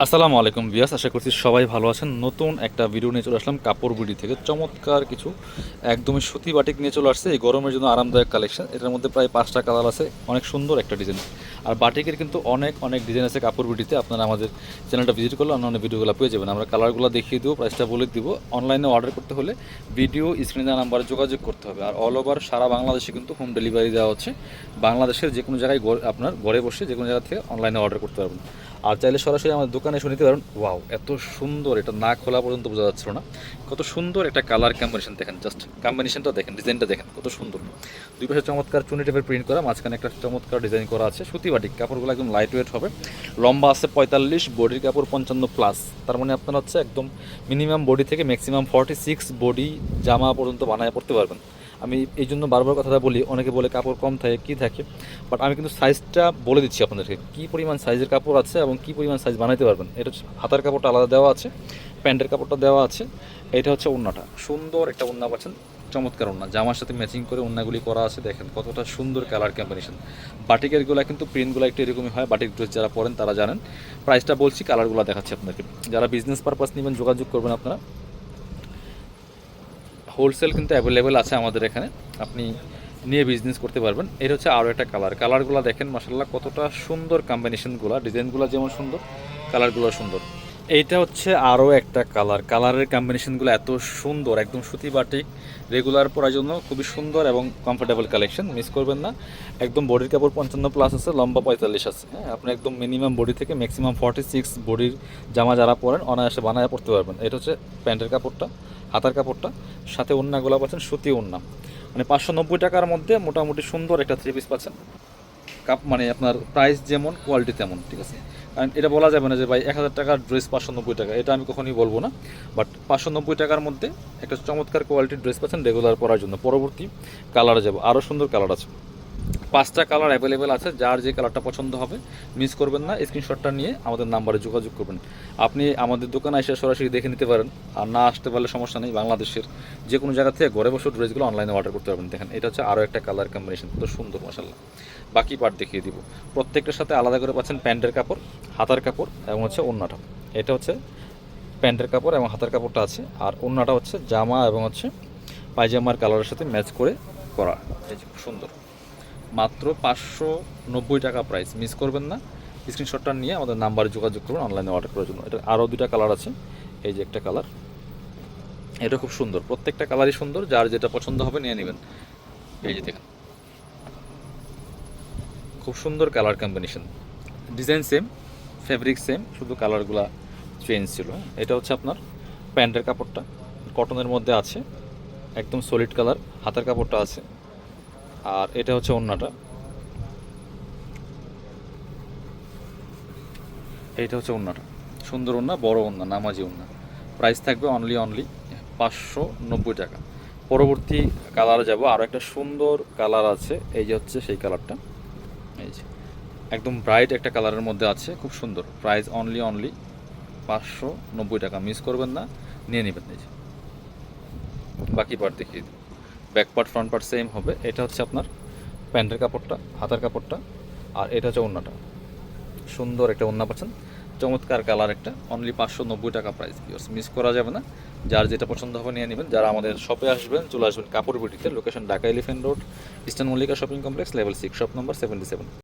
আসসালামু আলাইকুম ভিউয়ার্স, আশা করছি সবাই ভালো আছেন। নতুন একটা ভিডিও নিয়ে চলে আসলাম কাপড় বিডি থেকে। চমৎকার কিছু একদমই সুতি বাটিক নিয়ে চলে আসছে। এই গরমের জন্য আরামদায়ক কালেকশন। এটার মধ্যে প্রায় 5টা কালার আছে, অনেক সুন্দর একটা ডিজাইন। আর বাটিকের কিন্তু অনেক অনেক ডিজাইন আছে কাপড় বিডিতে। আপনারা আমাদের চ্যানেলটা ভিজিট করলে অন্যান্য ভিডিওগুলো পেয়ে যাবেন। আমরা কালারগুলো দেখিয়ে দেবো, প্রাইসটা বলে দিব। অনলাইনে অর্ডার করতে হলে ভিডিও স্ক্রিনে দেওয়া নাম্বারে যোগাযোগ করতে হবে। আর অল ওভার সারা বাংলাদেশে কিন্তু হোম ডেলিভারি দেওয়া হচ্ছে। বাংলাদেশের যে কোনো জায়গায় আপনার ঘরে বসে যে কোনো জায়গা থেকে অনলাইনে অর্ডার করতে পারবেন। আর চাইলে সরাসরি আমাদের দোকানে এসে নিতে পারেন। ওয়াও, এত সুন্দর! এটা না খোলা পর্যন্ত বোঝা যাচ্ছিল না কত সুন্দর একটা কালার কম্বিনেশন। দেখেন, জাস্ট কম্বিনেশনটা দেখেন, ডিজাইনটা দেখেন কত সুন্দর। দুই পাশে চমৎকার চুনি টাইপের প্রিন্ট করা, মাঝখানে একটা চমৎকার ডিজাইন করা আছে। সুতি বাটিক, কাপড়গুলো একদম লাইট ওয়েট হবে। লম্বা আছে 45, বডির কাপড় 55+। তার মানে আপনার হচ্ছে একদম মিনিমাম বডি থেকে ম্যাক্সিমাম 46 বডি জামা পর্যন্ত বানায় পড়তে পারবেন। আমি এই জন্য বারবার কথাটা বলি, অনেকে বলে কাপড় কম থাকে কী থাকে, বাট আমি কিন্তু সাইজটা বলে দিচ্ছি আপনাদেরকে, কী পরিমাণ সাইজের কাপড় আছে এবং কী পরিমাণ সাইজ বানাইতে পারবেন। এটা হচ্ছে হাতার কাপড়টা আলাদা দেওয়া আছে, প্যান্টের কাপড়টা দেওয়া আছে। এটা হচ্ছে ওড়নাটা, সুন্দর একটা ওড়না পাচ্ছেন, চমৎকার ওড়না, জামার সাথে ম্যাচিং করে ওড়নাগুলি করা আছে। দেখেন কতটা সুন্দর কালার কম্বিনেশন। বাটিকেরগুলো কিন্তু প্রিন্টগুলো একটু এরকমই হয়, বাটিক ড্রেস যারা পরেন তারা জানেন। প্রাইসটা বলছি, কালারগুলো দেখাচ্ছি আপনাকে। যারা বিজনেস পারপাস নেবেন যোগাযোগ করবেন আপনারা। হোলসেল কিন্তু অ্যাভেলেবেল আছে আমাদের এখানে, আপনি নিয়ে বিজনেস করতে পারবেন। এটা হচ্ছে আরও একটা কালারগুলো দেখেন মাশাআল্লাহ, কতটা সুন্দর কম্বিনেশনগুলো, ডিজাইনগুলো যেমন সুন্দর, কালারগুলো সুন্দর। এইটা হচ্ছে আরও একটা কালারের কম্বিনেশনগুলো এত সুন্দর, একদম সুতি বাটিক, রেগুলার পরার জন্য খুবই সুন্দর এবং কমফোর্টেবল কালেকশন, মিস করবেন না। একদম বডির কাপড় 55+ আছে, লম্বা 45 আছে। হ্যাঁ, আপনি একদম মিনিমাম বডি থেকে ম্যাক্সিমাম 46 বডির জামা যারা পরেন অনায়াসে বানায় পড়তে পারবেন। এটা হচ্ছে প্যান্টের কাপড়টা, হাতার কাপড়টা, সাথে ওড়নাগুলো পাচ্ছেন সুতি ওড়না। মানে 590 টাকার মধ্যে মোটামুটি সুন্দর একটা 3 পিস পাচ্ছেন। মানে আপনার প্রাইস যেমন কোয়ালিটি তেমন, ঠিক আছে। কারণ এটা বলা যাবে না যে ভাই 1000 টাকার ড্রেস 590 টাকা, এটা আমি কখনোই বলবো না। বাট 590 টাকার মধ্যে একটা চমৎকার কোয়ালিটির ড্রেস পাচ্ছেন রেগুলার পরার জন্য। পরবর্তী কালারে যাব, আরও সুন্দর কালার আছে, 5টা কালার অ্যাভেলেবেল আছে। যার যে কালারটা পছন্দ হবে মিস করবেন না, স্ক্রিনশটটা নিয়ে আমাদের নাম্বারে যোগাযোগ করবেন। আপনি আমাদের দোকানে এসে সরাসরি দেখে নিতে পারেন, আর না আসতে পারলে সমস্যা নেই, বাংলাদেশের যে কোনো জায়গা থেকে ঘরে বসে ড্রেসগুলো অনলাইনে অর্ডার করতে পারবেন। দেখেন, এটা হচ্ছে আরও একটা কালার কম্বিনেশন, কত সুন্দর মাশাআল্লাহ। বাকি পার্ট দেখিয়ে দিব। প্রত্যেকটার সাথে আলাদা করে পাচ্ছেন প্যান্টের কাপড়, হাতার কাপড় এবং হচ্ছে ওড়নাটা। এটা হচ্ছে প্যান্টের কাপড় এবং হাতার কাপড়টা আছে, আর ওড়নাটা হচ্ছে জামা এবং হচ্ছে পায়জামার কালারের সাথে ম্যাচ করে করা। এই যে খুব সুন্দর, মাত্র 590 টাকা প্রাইস, মিস করবেন না। স্ক্রিনশটটা নিয়ে আমাদের নাম্বারে যোগাযোগ করবেন অনলাইনে অর্ডার করার জন্য। এটা আরও 2টা কালার আছে, এই যে একটা কালার, এটা খুব সুন্দর, প্রত্যেকটা কালারই সুন্দর, যার যেটা পছন্দ হবে নিয়ে নেবেন। এই যে দেখেন, খুব সুন্দর colour combination, design same, fabric same, শুধু কালারগুলো চেঞ্জ ছিল। এটা হচ্ছে আপনার প্যান্টের কাপড়টা, কটনের মধ্যে আছে, একদম সলিড কালার। হাতের কাপড়টা আছে, আর এটা হচ্ছে ওড়নাটা। এইটা হচ্ছে ওড়নাটা, সুন্দর ওড়না, বড় ওড়না, নামাজি ওড়না। প্রাইস থাকবে অনলি 590 টাকা। পরবর্তী কালারে যাব, আরও একটা সুন্দর কালার আছে, এই যে হচ্ছে সেই কালারটা। এই যে একদম ব্রাইট একটা কালারের মধ্যে আছে, খুব সুন্দর। প্রাইস অনলি 590 টাকা, মিস করবেন না, নিয়ে নেবেন। এই যে বাকি পার্ট দেখিয়ে দিই, back part front part same হবে। এটা হচ্ছে আপনার প্যান্টের কাপড়টা, হাতার কাপড়টা, আর এটা হচ্ছে ওড়নাটা। সুন্দর একটা ওড়না পাচ্ছেন, চমৎকার কালার একটা, অনলি 590 টাকা প্রাইস। মিস করা যাবে না, যার যেটা পছন্দ হবে নিয়ে নেবেন। যারা আমাদের শপে আসবেন চলে আসবেন কাপড় বিটিতে, location Dhaka elephant road, eastern Mallika shopping complex, level 6, shop number 77।